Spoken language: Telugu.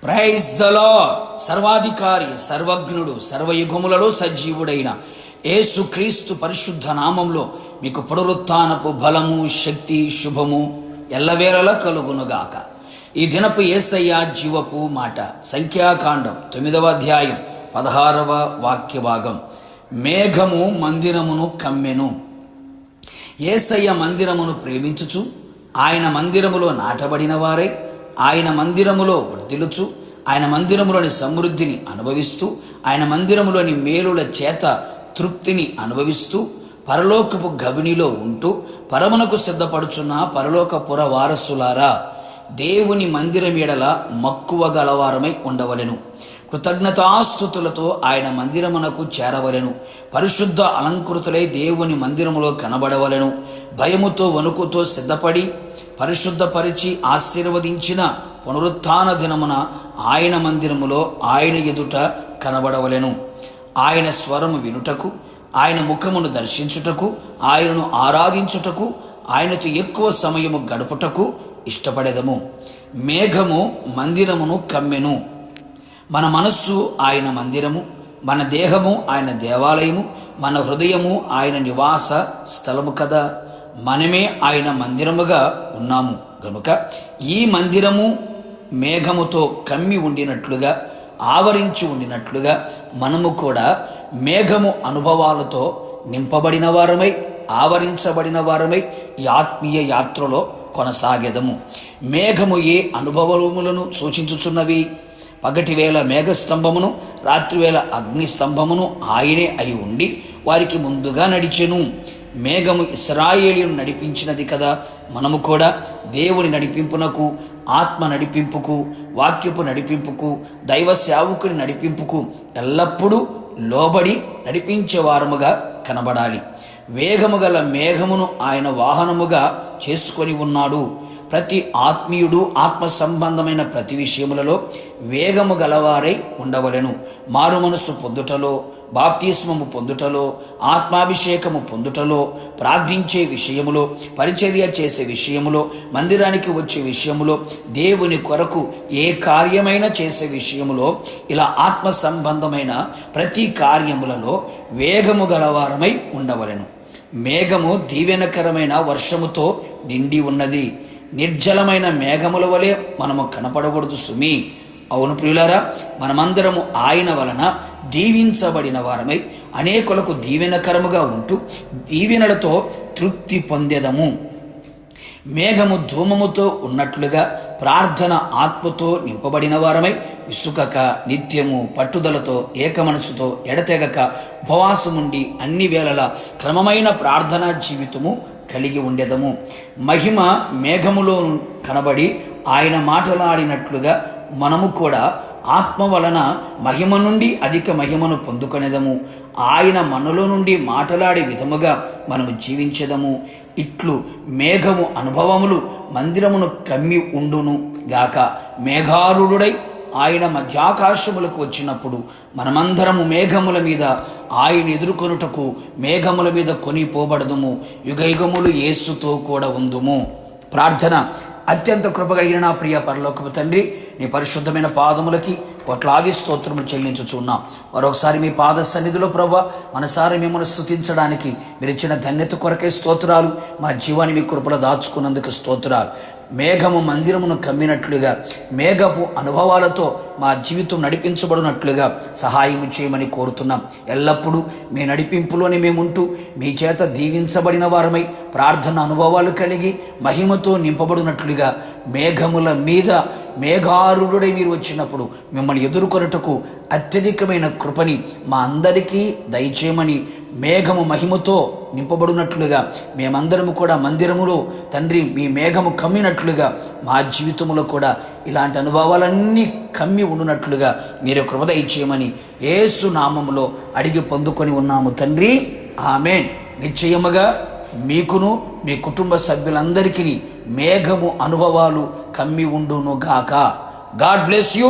Praise the lord. సర్వాధికారి, సర్వజ్ఞుడు, సర్వయుగములలో సజీవుడైన యేసుక్రీస్తు పరిశుద్ధ నామంలో మీకు పునరుత్థానపు బలము, శక్తి, శుభము ఎల్లవేళలా కలుగునుగాక. ఈ దినపు యేసయ్య జీవపు మాట సంఖ్యాకాండం 9వ అధ్యాయం 16వ వాక్య భాగం. మేఘము మందిరమును కమ్మెను. యేసయ్య మందిరమును ప్రేమించుచు ఆయన మందిరములో నాటబడిన వారై ఆయన మందిరములో వర్ధిల్లుచు ఆయన మందిరములోని సమృద్ధిని అనుభవిస్తూ ఆయన మందిరములోని మేలుల చేత తృప్తిని అనుభవిస్తూ పరలోకపు గవినిలో ఉంటూ పరమునకు సిద్ధపడుచున్న పరలోకపుర వారసులారా, దేవుని మందిరం ఎడల మక్కువ గలవారమై ఉండవలెను. కృతజ్ఞతాస్తుతులతో ఆయన మందిరమునకు చేరవలెను. పరిశుద్ధ అలంకృతులై దేవుని మందిరములో కనబడవలెను. భయముతో వణుకుతో సిద్ధపడి పరిశుద్ధపరిచి ఆశీర్వదించిన పునరుత్థాన దినమున ఆయన మందిరములో ఆయన ఎదుట కనబడవలెను. ఆయన స్వరము వినుటకు, ఆయన ముఖమును దర్శించుటకు, ఆయనను ఆరాధించుటకు, ఆయనతో ఎక్కువ సమయము గడుపుటకు ఇష్టపడెదము. మేఘము మందిరమును కమ్మెను. మన మనస్సు ఆయన మందిరము, మన దేహము ఆయన దేవాలయము, మన హృదయము ఆయన నివాస స్థలము కదా. మనమే ఆయన మందిరముగా ఉన్నాము గనుక ఈ మందిరము మేఘముతో కమ్మి ఉండినట్లుగా, ఆవరించి ఉండినట్లుగా మనము కూడా మేఘము అనుభవాలతో నింపబడిన వారమై, ఆవరించబడిన వారమై ఈ ఆత్మీయ యాత్రలో కొనసాగెదము. మేఘము ఏ అనుభవములను సూచించుచున్నవి? పగటివేళ మేఘస్తంభమును, రాత్రివేళ అగ్నిస్తంభమును ఆయనే అయి ఉండి వారికి ముందుగా నడిచెను. మేఘము ఇశ్రాయేలీయులను నడిపించినది కదా. మనము కూడా దేవుని నడిపింపునకు, ఆత్మ నడిపింపుకు, వాక్యపు నడిపింపుకు, దైవ సేవకుని నడిపింపుకు ఎల్లప్పుడూ లోబడి నడిపించేవారముగా కనబడాలి. వేగము గల మేఘమును ఆయన వాహనముగా చేసుకొని ఉన్నాడు. ప్రతి ఆత్మీయుడు ఆత్మ సంబంధమైన ప్రతి విషయములలో వేగము గలవారై ఉండవలెను. మారు మనసు పొందుటలో, బాప్తిస్మము పొందుటలో, ఆత్మాభిషేకము పొందుటలో, ప్రార్థించే విషయములో, పరిచర్య చేసే విషయములో, మందిరానికి వచ్చే విషయములో, దేవుని కొరకు ఏ కార్యమైనా చేసే విషయములో, ఇలా ఆత్మ సంబంధమైన ప్రతి కార్యములలో వేగము గలవారమై ఉండవలెను. మేఘము దీవెనకరమైన వర్షముతో నిండి ఉన్నది. నిర్జలమైన మేఘముల వలె మనము కనపడకూడదు సుమి. అవును ప్రియులారా, మనమందరము ఆయన వలన దీవించబడిన వారమై అనేకులకు దీవెనకరముగా ఉంటూ దీవెనలతో తృప్తి పొందేదము. మేఘము ధూమముతో ఉన్నట్లుగా ప్రార్థన ఆత్మతో నింపబడిన వారమై విసుకక నిత్యము పట్టుదలతో ఏకమనసుతో ఎడతెగక ఉపవాసముండి అన్ని వేళల క్రమమైన ప్రార్థనా జీవితము కలిగి ఉండేదము. మహిమ మేఘములో కనబడి ఆయన మాటలాడినట్లుగా మనము కూడా ఆత్మ వలన మహిమ నుండి అధిక మహిమను పొందుకొనేదము. ఆయన మనలో నుండి మాటలాడే విధముగా మనము జీవించేదము. ఇట్లు మేఘము అనుభవములు మందిరమును కమ్మి ఉండును గాక. మేఘారుడై ఆయన మధ్యాకాశములకు వచ్చినప్పుడు మనమందరము మేఘముల మీద ఆయన ఎదుర్కొనుటకు మేఘముల మీద కొనిపోబడదుము. యుగయుగములు యేసుతో కూడా ఉందుము. ప్రార్థన. అత్యంత కృపగలిగిన నా ప్రియ పరలోకపు తండ్రి, నీ పరిశుద్ధమైన పాదములకి కోట్లాది స్తోత్రములు చెల్లించుచున్నాం. మరొకసారి మీ పాద సన్నిధిలో ప్రభువా మనసారి మిమ్మల్ని స్తుతించడానికి మీరు ఇచ్చిన ధన్యత కొరకే స్తోత్రాలు. మా జీవాన్ని మీ కృపలో దాచుకున్నందుకు స్తోత్రాలు. మేఘము మందిరమును కమ్మినట్లుగా మేఘపు అనుభవాలతో మా జీవితం నడిపించబడినట్లుగా సహాయం చేయమని కోరుతున్నాం. ఎల్లప్పుడూ మీ నడిపింపులోనే మేముంటూ మీ చేత దీవించబడిన వారమై ప్రార్థన అనుభవాలు కలిగి మహిమతో నింపబడినట్లుగా మేఘముల మీద మేఘారుడై మీరు వచ్చినప్పుడు మిమ్మల్ని ఎదుర్కొనుటకు అత్యధికమైన కృపని మా అందరికీ దయచేయమని, మేఘము మహిమతో నింపబడినట్లుగా మేమందరము కూడా మందిరములో తండ్రి మీ మేఘము కమ్మినట్లుగా మా జీవితంలో కూడా ఇలాంటి అనుభవాలన్నీ కమ్మి ఉండునట్లుగా మీరు కృప దయచేయమని యేసు నామములో అడిగి పొందుకొని ఉన్నాము తండ్రి. ఆమేన్. నిశ్చయముగా మీకును మీ కుటుంబ సభ్యులందరికీ మేఘము అనుభవాలు కమ్మి ఉండును గాక. God bless you.